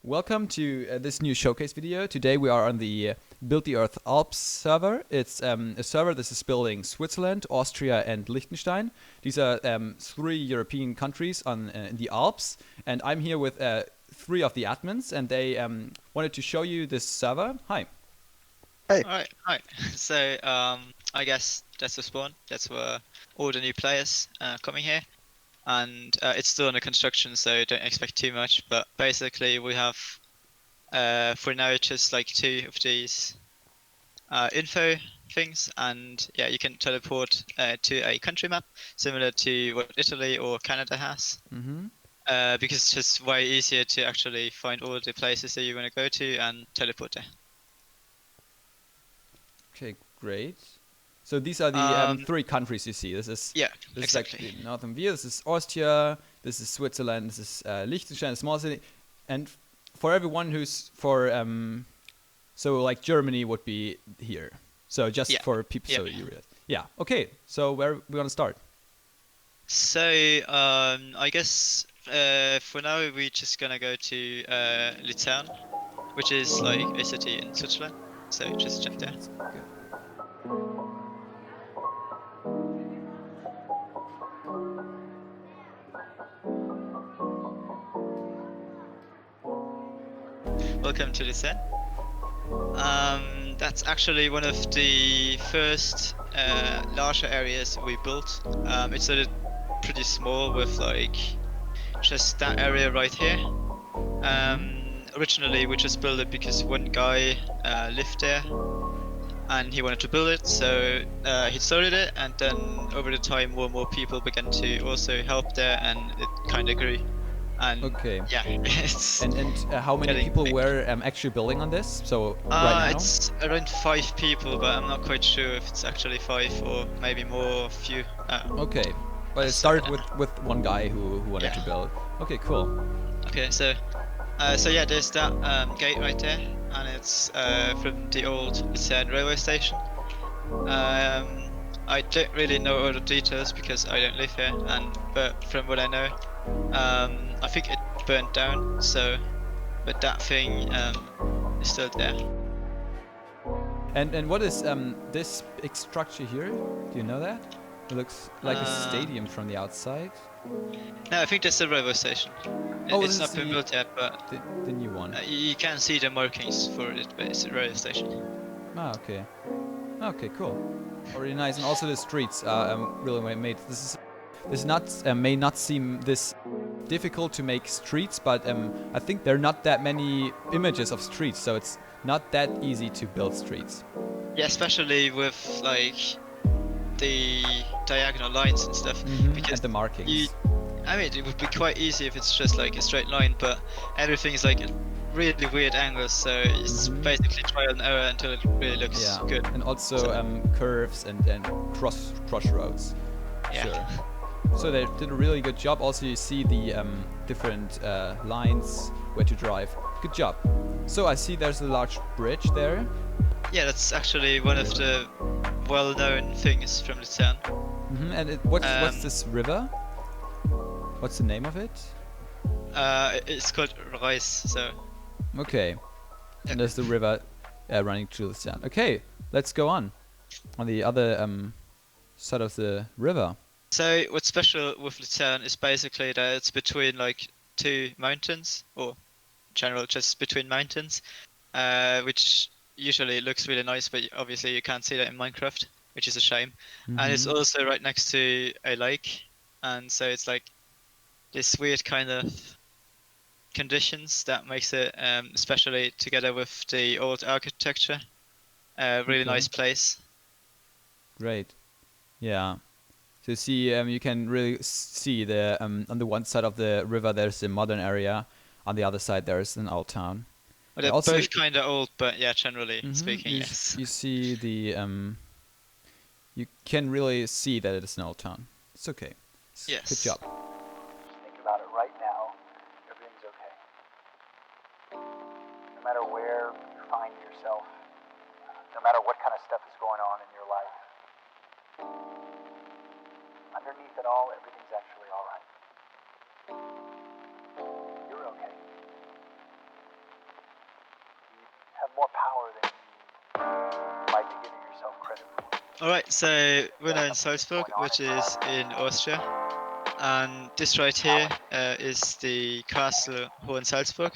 Welcome to this new showcase video. Today we are on the BTE Alps server. It's a server that is building Switzerland, Austria and Liechtenstein. These are three European countries in the Alps, and I'm here with three of the admins, and they wanted to show you this server. Hi. Hey. Alright, hi. So, I guess that's the spawn. That's where all the new players coming here. And it's still under construction, so don't expect too much. But basically, we have, for now, just like two of these info things. And yeah, you can teleport to a country map, similar to what Italy or Canada has. Because it's just way easier to actually find all the places that you want to go to and teleport there. Okay, great. So these are the three countries you see. This is exactly. like the northern view. This is Austria. This is Switzerland. This is Liechtenstein, a small city. And for everyone who's so like Germany would be here. So just for people, so you realize. Yeah. Okay. So where we want to start? So I guess for now we're just gonna go to Lucerne, which is like a city in Switzerland. So just jump there. Good. Welcome to Lucerne. That's actually one of the first larger areas we built. It's sort of pretty small with like just that area right here. Originally we just built it because one guy lived there and he wanted to build it, so he started it, and then over the time more and more people began to also help there, and it kind of grew. And yeah, it's and how many people were actually building on this? So right now it's around 5 people, but I'm not quite sure if it's actually 5 or maybe more, few. Okay, but it started with one guy who wanted to build. Okay, cool. Okay, so yeah, there's that gate right there, and it's from the old Lucerne railway station. I don't really know all the details because I don't live here, but from what I know, I think it burned down. So, but that thing is still there. And what is this big structure here? Do you know that? It looks like a stadium from the outside. No, I think that's the railway station. It's not been built yet, but the new one. You can see the markings for it, but it's a railway station. Ah, okay. Okay, cool. Already nice, and also the streets are really well made. This may not seem this difficult to make streets, but I think there are not that many images of streets, so it's not that easy to build streets. Yeah, especially with like the diagonal lines and stuff, because and the markings. I mean, it would be quite easy if it's just like a straight line, but everything is like really weird angles, so it's basically trial and error until it really looks good. And also curves and crossroads. Yeah. Sure. So they did a really good job. Also, you see the different lines where to drive. Good job. So I see there's a large bridge there. Yeah, that's actually one of the well-known things from Lucerne. And what's this river? What's the name of it? It's called Reis. So. Okay. And there's the river running through Lucerne. Okay, let's go on the other side of the river. So what's special with Lucerne is basically that it's between like two mountains, or in general just between mountains, which usually looks really nice, but obviously you can't see that in Minecraft, which is a shame. And it's also right next to a lake, and so it's like this weird kind of conditions that makes it, especially together with the old architecture, a really nice place. Great. Yeah. So you see, you can really see the on the one side of the river there's a modern area, on the other side there's an old town. Well, they're also both kind of old, but yeah, generally speaking, yes. You see the you can really see that it is an old town. It's okay. Yes. Good job. Think about it right now. Everything's okay. No matter where you find yourself, no matter what kind of stuff is going on in your life, underneath it all, everything's actually all right. You're okay. more power than you might be giving yourself credit for. Alright, so we're now in Salzburg, which is in Austria. And this right here is the castle Hohensalzburg.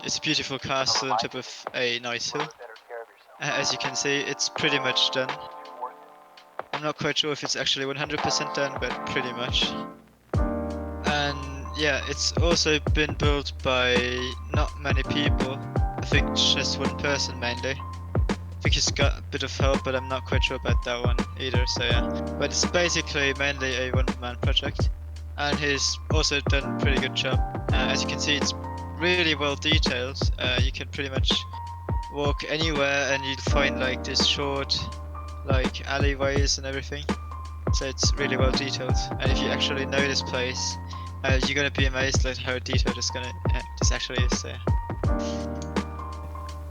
It's a beautiful castle on top of a nice hill. Better care of yourself. As you can see, it's pretty much done. It's worth it. I'm not quite sure if it's actually 100% done, but pretty much. And yeah, it's also been built by not many people. I think just one person mainly. I think he's got a bit of help, but I'm not quite sure about that one either, so yeah. But it's basically mainly a one-man project. And he's also done a pretty good job. As you can see, it's really well detailed. You can pretty much walk anywhere and you'll find like this short like alleyways and everything. So it's really well detailed. And if you actually know this place, you're gonna be amazed at how detailed this actually is. So yeah.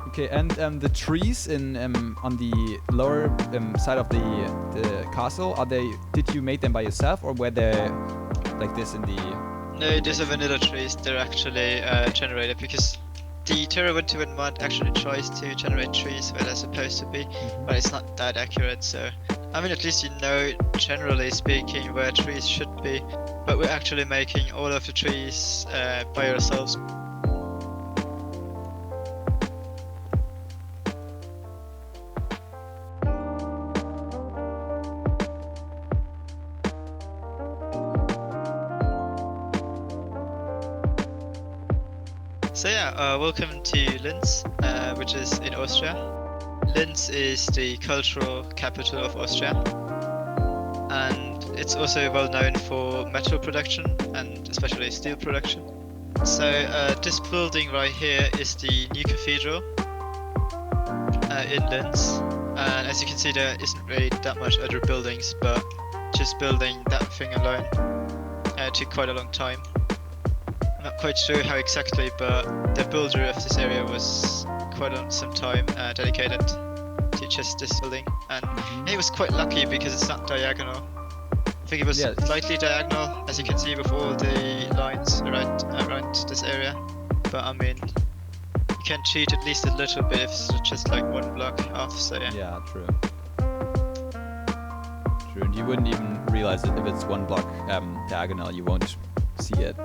Okay, and the trees in on the lower side of the castle, did you make them by yourself, or were they like this in the? No, these are vanilla trees. They're actually generated because the Terra 121 mod actually tries to generate trees where they're supposed to be, but it's not that accurate. So, I mean, at least you know, generally speaking, where trees should be. But we're actually making all of the trees by ourselves. So yeah, welcome to Linz, which is in Austria. Linz is the cultural capital of Austria, and it's also well known for metal production and especially steel production. So this building right here is the new cathedral in Linz, and as you can see there isn't really that much other buildings, but just building that thing alone took quite a long time. I'm not quite sure how exactly, but the builder of this area was quite some time dedicated to just this building, and he was quite lucky because it's not diagonal. I think it was slightly diagonal, as you can see with all the lines around this area, but I mean, you can cheat at least a little bit if it's just like one block off, so yeah. Yeah, true. True, and you wouldn't even realize it if it's one block diagonal, you won't see it.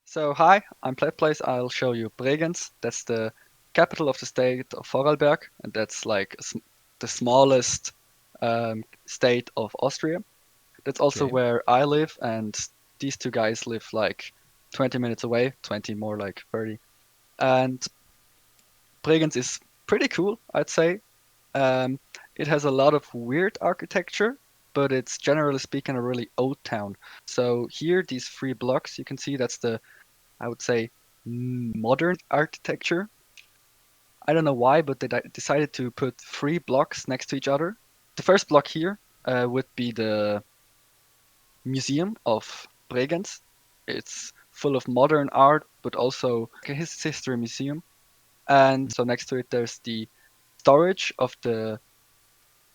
So hi, I'm Playplace. I'll show you Bregenz. That's the capital of the state of Vorarlberg, and that's like the smallest state of Austria. That's also where I live, and these two guys live like 20 minutes away, 20 more like 30. And Bregenz is pretty cool, I'd say. It has a lot of weird architecture, but it's generally speaking a really old town. So here, these 3 blocks, you can see that's the, I would say, modern architecture. I don't know why, but they decided to put 3 blocks next to each other. The first block here would be the Museum of Bregenz. It's full of modern art, but also a history museum. And so next to it, there's the storage of the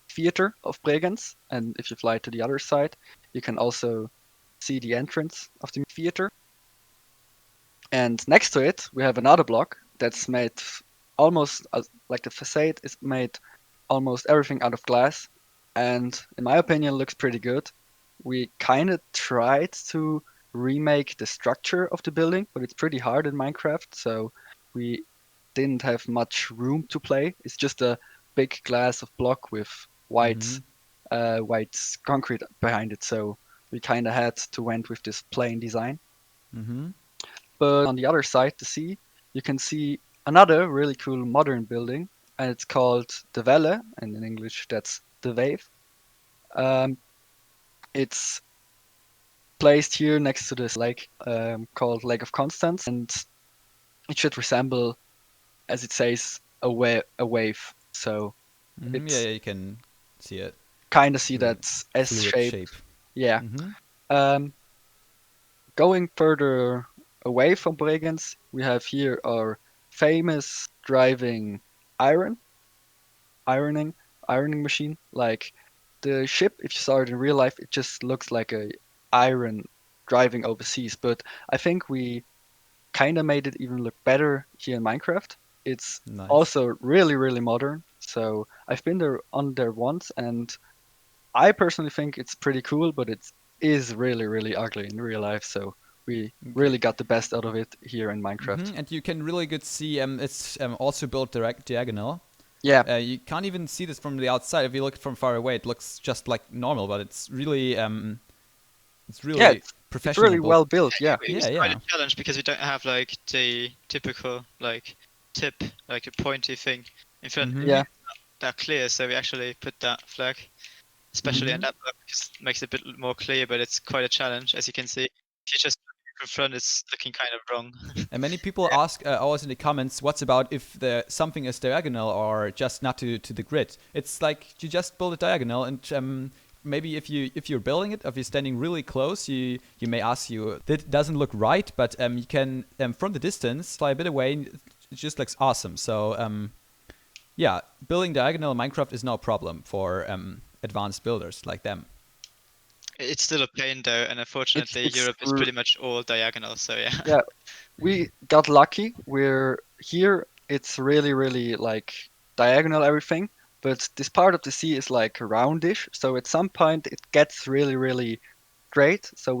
theater of Bregenz. And if you fly to the other side, you can also see the entrance of the theater. And next to it, we have another block that's made almost like the facade is made almost everything out of glass. And in my opinion, looks pretty good. We kind of tried to remake the structure of the building, but it's pretty hard in Minecraft. So we didn't have much room to play. It's just a big glass of block with white concrete behind it. So we kind of had to went with this plain design. But on the other side, the sea, you can see another really cool modern building, and it's called the Welle, and in English that's the wave. It's placed here next to this lake called Lake of Constance, and it should resemble, as it says, a wave. So yeah, you can see it. Kind of see that S shape. Yeah. Um, Going further away from Bregenz, we have here our famous driving iron, ironing, ironing machine. Like the ship, if you saw it in real life, it just looks like a iron driving overseas. But I think we kind of made it even look better here in Minecraft. It's Nice. also really, really modern. So I've been there on there once, and I personally think it's pretty cool, but it is really, really ugly in real life. So we Okay. really got the best out of it here in Minecraft. And you can really good see it's also built direct diagonal. Yeah, You can't even see this from the outside. If you look from far away, it looks just like normal, but it's yeah, really it's professional really built. well built. Yeah, It Yeah, was quite yeah. a challenge because we don't have like the typical like tip, like a pointy thing in front. Mhm. yeah, That clear, so we actually put that flag, especially in Mhm. that block, because it makes it a bit more clear. But it's quite a challenge, as you can see. If you just look in front, it's looking kind of wrong. And many people ask always in the comments, what's about if the something is diagonal or just not to the grid? It's like you just build a diagonal, and maybe if you're building it, if you're standing really close, you may ask you that doesn't look right, but you can from the distance fly a bit away, and it just looks awesome. So yeah, building diagonal in Minecraft is no problem for advanced builders like them. It's still a pain though, and it's unfortunately, it's Europe is pretty much all diagonal. So yeah. yeah. We got lucky. We're here. It's really, really like diagonal everything, but this part of the sea is like roundish. So at some point it gets really, really straight. So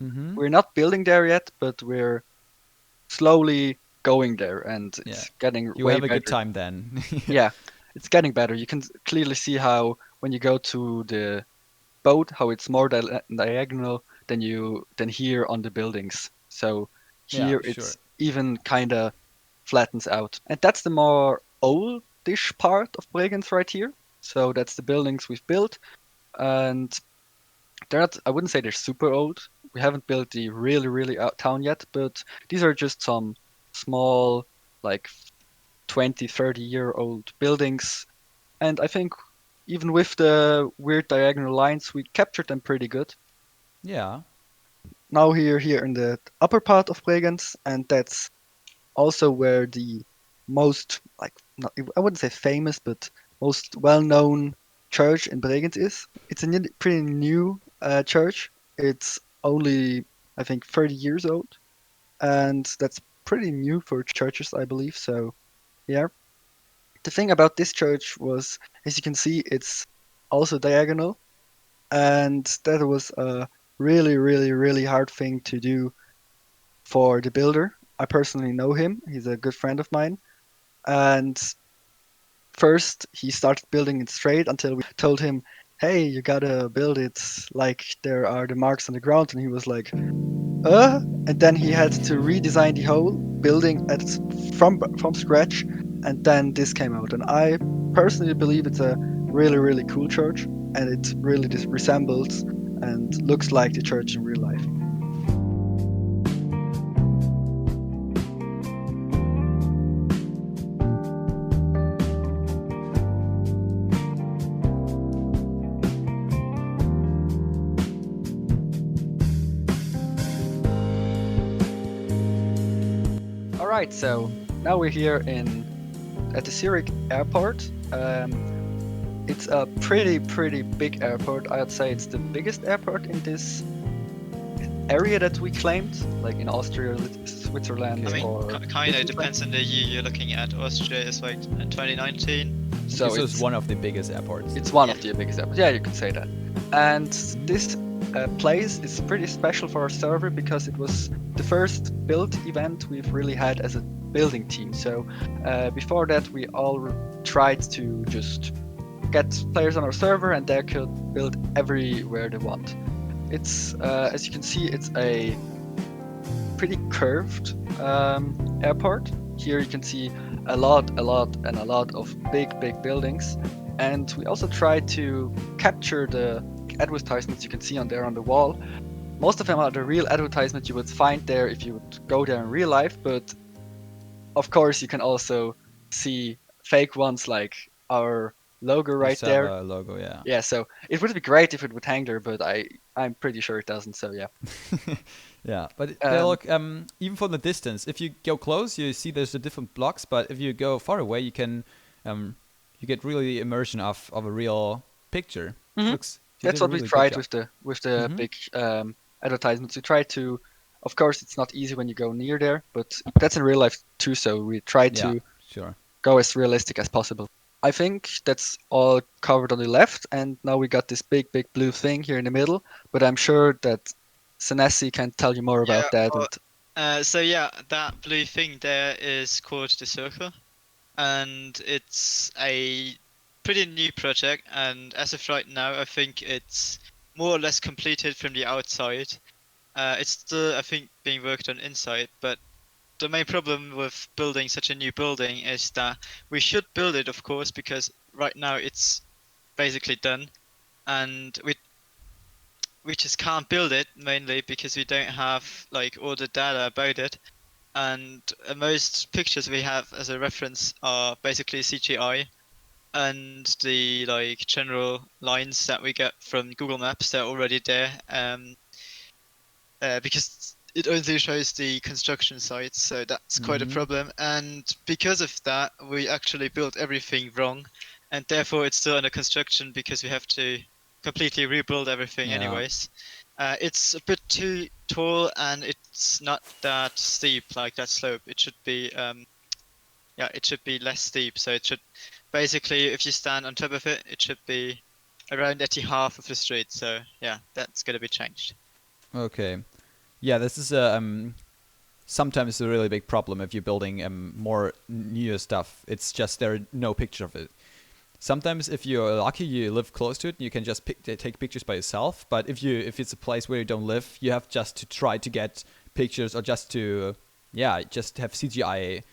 Mm-hmm. we're not building there yet, but we're slowly going there, and Yeah, it's getting you way have a good better. time then. Yeah, it's getting better. You can clearly see how when you go to the boat, how it's more diagonal than here on the buildings. So Yeah, here sure. it's even kind of flattens out. And that's the more oldish part of Bregenz right here. So that's the buildings we've built, and they're not. I wouldn't say they're super old. We haven't built the really, really out town yet, but these are just some small, like 20, 30-year-old buildings. And I think even with the weird diagonal lines, we captured them pretty good. Yeah. Now here in the upper part of Bregenz, and that's also where the most like not, I wouldn't say famous, but most well-known church in Bregenz is. It's a pretty new church. It's only I think 30 years old, and that's pretty new for churches, I believe. So yeah. The thing about this church was, as you can see, it's also diagonal, and that was a really, really, really hard thing to do for the builder. I personally know him; he's a good friend of mine. And first, he started building it straight until we told him, "Hey, you gotta build it like there are the marks on the ground," and he was like, and then he had to redesign the whole building from scratch, and then this came out. And I personally believe it's a really, really cool church, and it really just resembles and looks like the church in real life. All right, so now we're here at the Zurich Airport. It's a pretty big airport. I'd say it's the biggest airport in this area that we claimed, like in Austria, Switzerland, I mean, or kind of Liechtenstein. depends on the year you're looking at. Austria is like in 2019. So Okay, so it's one of the biggest airports. it's one of the biggest airports. Yeah, you could say that. And this place is pretty special for our server because it was the first build event we've really had as a building team. So before that, we all tried to just get players on our server, and they could build everywhere they want. It's as you can see, it's a pretty curved airport. Here you can see a lot of big buildings, and we also try to capture the advertisements you can see on there on the wall. Most of them are the real advertisements you would find there if you would go there in real life, but of course you can also see fake ones like our logo The right there. server logo, yeah. Yeah, so it would be great if it would hang there, but I'm pretty sure it doesn't. So yeah. Yeah, but they look even from the distance. If you go close, you see there's the different blocks. But if you go far away, you can you get really immersion of a real picture. Mhm. Looks you That's did a what we really good tried job. with the Mhm. big advertisements. We try to, of course, it's not easy when you go near there, but that's in real life too. So we try Yeah, to sure. go as realistic as possible. I think that's all covered on the left, and now we got this big blue thing here in the middle. But I'm sure that Senesi can tell you more Yeah. about that. And So yeah, that blue thing there is called the circle, and it's a pretty new project. And as of right now, I think it's more or less completed from the outside. It's still, I think, being worked on inside, but the main problem with building such a new building is that we should build it, of course, because right now it's basically done, and we just can't build it mainly because we don't have like all the data about it, and most pictures we have as a reference are basically CGI, and the like general lines that we get from Google Maps, they're already there, because it only shows the construction sites, so that's quite a Mhm. problem. And because of that, we actually built everything wrong, and therefore it's still under construction because we have to completely rebuild everything Yeah. anyways. It's a bit too tall, and it's not that steep like that slope. It should be it should be less steep. So it should basically, if you stand on top of it, it should be around at the half of the street. So yeah, that's gonna be changed. Okay. Yeah, this is sometimes a really big problem if you're building more newer stuff. It's just there are no picture of it. Sometimes if you're lucky, you live close to it, you can just take pictures by yourself. But if it's a place where you don't live, you have just to try to get pictures or just to just have CGI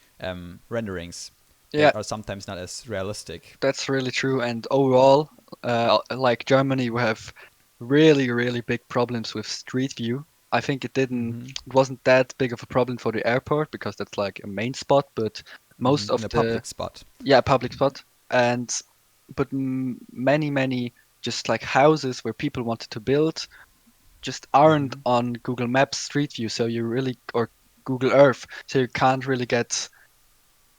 renderings yeah, that are sometimes not as realistic. that's really true. And overall, like Germany, we have really big problems with Street View. I think Hmm. it wasn't that big of a problem for the airport because that's like a main spot, but most In of a the, public spot. yeah, public spot. And but many just like houses where people wanted to build just aren't Hmm. on Google Maps Street View, so you really, or Google Earth, so you can't really get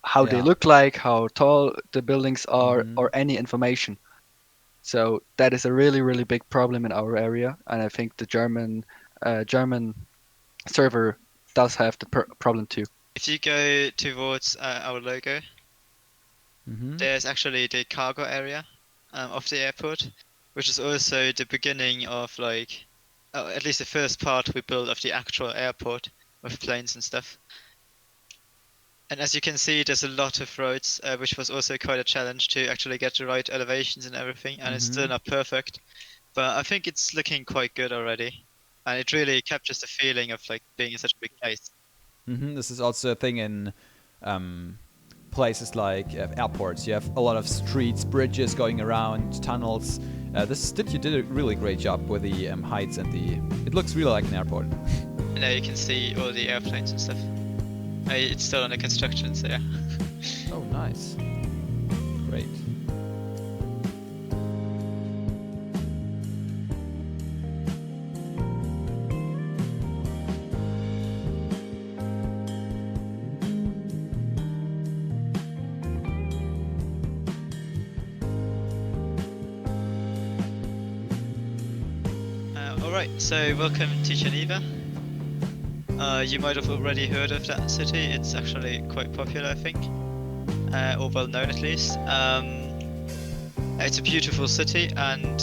how they Yeah. look like, how tall the buildings are, Hmm. or any information. So that is a really big problem in our area, and I think the German server does have the problem too. If you go towards our logo, Hmm. there's actually the cargo area of the airport, which is also the beginning of like, at least the first part we built of the actual airport with planes and stuff. And as you can see, there's a lot of roads, which was also quite a challenge to actually get the right elevations and everything, and it's still Hmm. not perfect. But I think it's looking quite good already, and it really captures the feeling of like being in such a big place. This is also a thing in um, places like airports. You have a lot of streets, bridges going around, tunnels. You did a really great job with the heights and the. It looks really like an airport. And now you can see all the airplanes and stuff. It's still under construction, so yeah. Oh, nice. Great. Alright, so welcome to Geneva. You might have already heard of that city. It's actually quite popular, I think, or well known at least. It's a beautiful city, and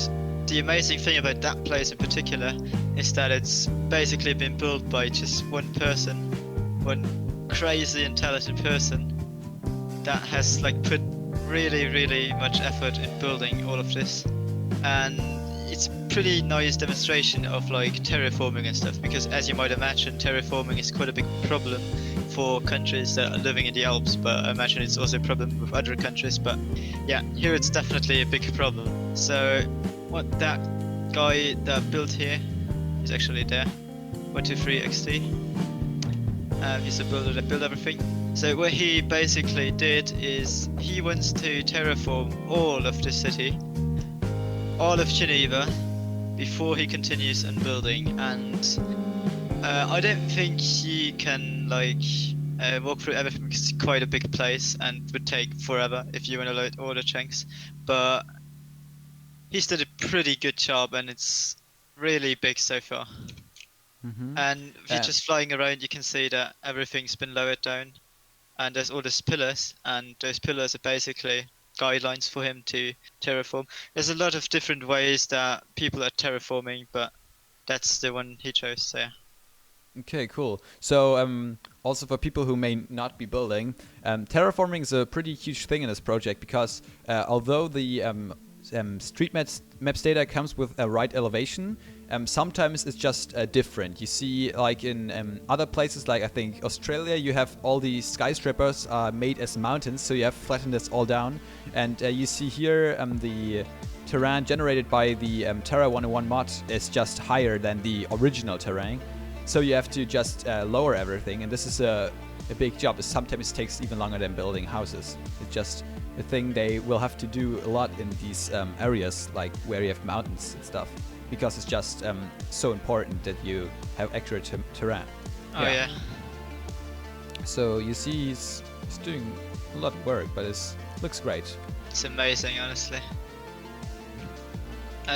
the amazing thing about that place in particular is that it's basically been built by just one person, one crazy and talented person that has like put really much effort in building all of this. And it's a pretty nice demonstration of like terraforming and stuff, because as you might imagine, terraforming is quite a big problem for countries that are living in the Alps, but I imagine it's also a problem with other countries. But yeah, here it's definitely a big problem. So what that guy that built here is actually there, 123XT. He's a builder that built everything. So what he basically did is he wants to terraform all of the city, all of Geneva, before he continues on building. And I don't think he can like walk through everything because it's quite a big place and would take forever if you want to load all the chunks. But he's did a pretty good job, and it's really big so far. And if you're just flying around, you can see that everything's been lowered down, and there's all these pillars, and those pillars are basically guidelines for him to terraform. There's a lot of different ways that people are terraforming, but that's the one he chose. So yeah. Okay, cool. So also for people who may not be building, terraforming is a pretty huge thing in this project because although the street maps data comes with a right elevation, sometimes it's just different. You see, like in other places, like I think Australia, you have all these skyscrapers made as mountains, so you have flattened this all down. And you see here the terrain generated by the Terra 101 mod is just higher than the original terrain. So you have to just lower everything, and this is a big job. Sometimes it takes even longer than building houses. It's just a thing they will have to do a lot in these areas, like where you have mountains and stuff, because it's just so important that you have accurate terrain. Oh yeah. So you see he's doing a lot of work, but it looks great. It's amazing, honestly.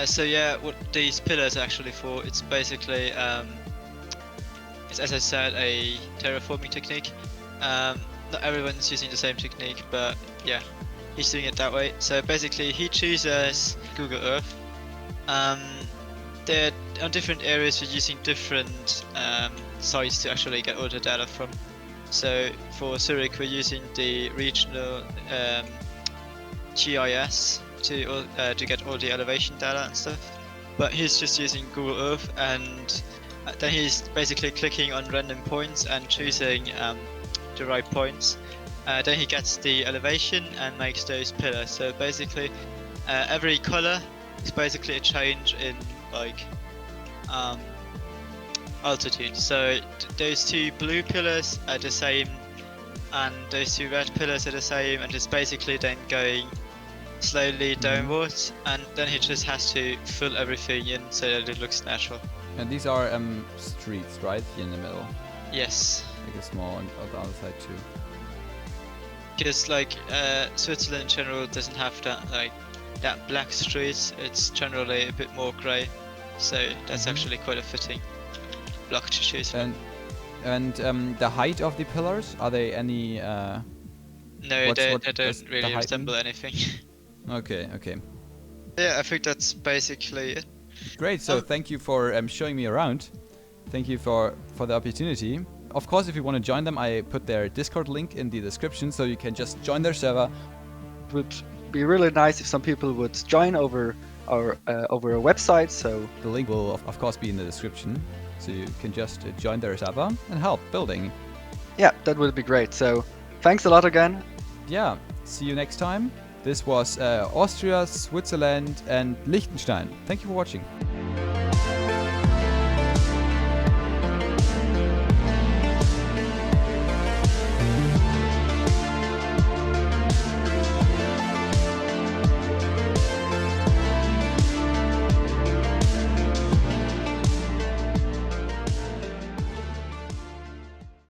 So yeah, what these pillars are actually for, it's basically it's, as I said, a terraforming technique. Not everyone's using the same technique, but yeah, he's doing it that way. So basically he chooses Google Earth. They're on different areas, you're using different sites to actually get all the data from. So for Zurich we're using the regional GIS to get all the elevation data and stuff. But he's just using Google Earth, and then he's basically clicking on random points and choosing the right points. Then he gets the elevation and makes those pillars. So basically every color is basically a change in like altitude. So those two blue pillars are the same, and those two red pillars are the same, and it's basically then going slowly downwards, and then he just has to fill everything in so that it looks natural. And these are streets, right, here in the middle? Yes. Like a small on the other side too. Because like Switzerland in general doesn't have that black streets. It's generally a bit more grey, so that's actually quite a fitting block to choose from. And the height of the pillars, are they any? No, they don't really resemble anything. Okay. Yeah, I think that's basically it. Great. So thank you for showing me around. Thank you for the opportunity. Of course, if you want to join them, I put their Discord link in the description, so you can just join their server. It would be really nice if some people would join over our website. So the link will of course be in the description, so you can just join their server and help building. Yeah, that would be great. So thanks a lot again. Yeah, see you next time. This was Austria, Switzerland and Liechtenstein. Thank you for watching.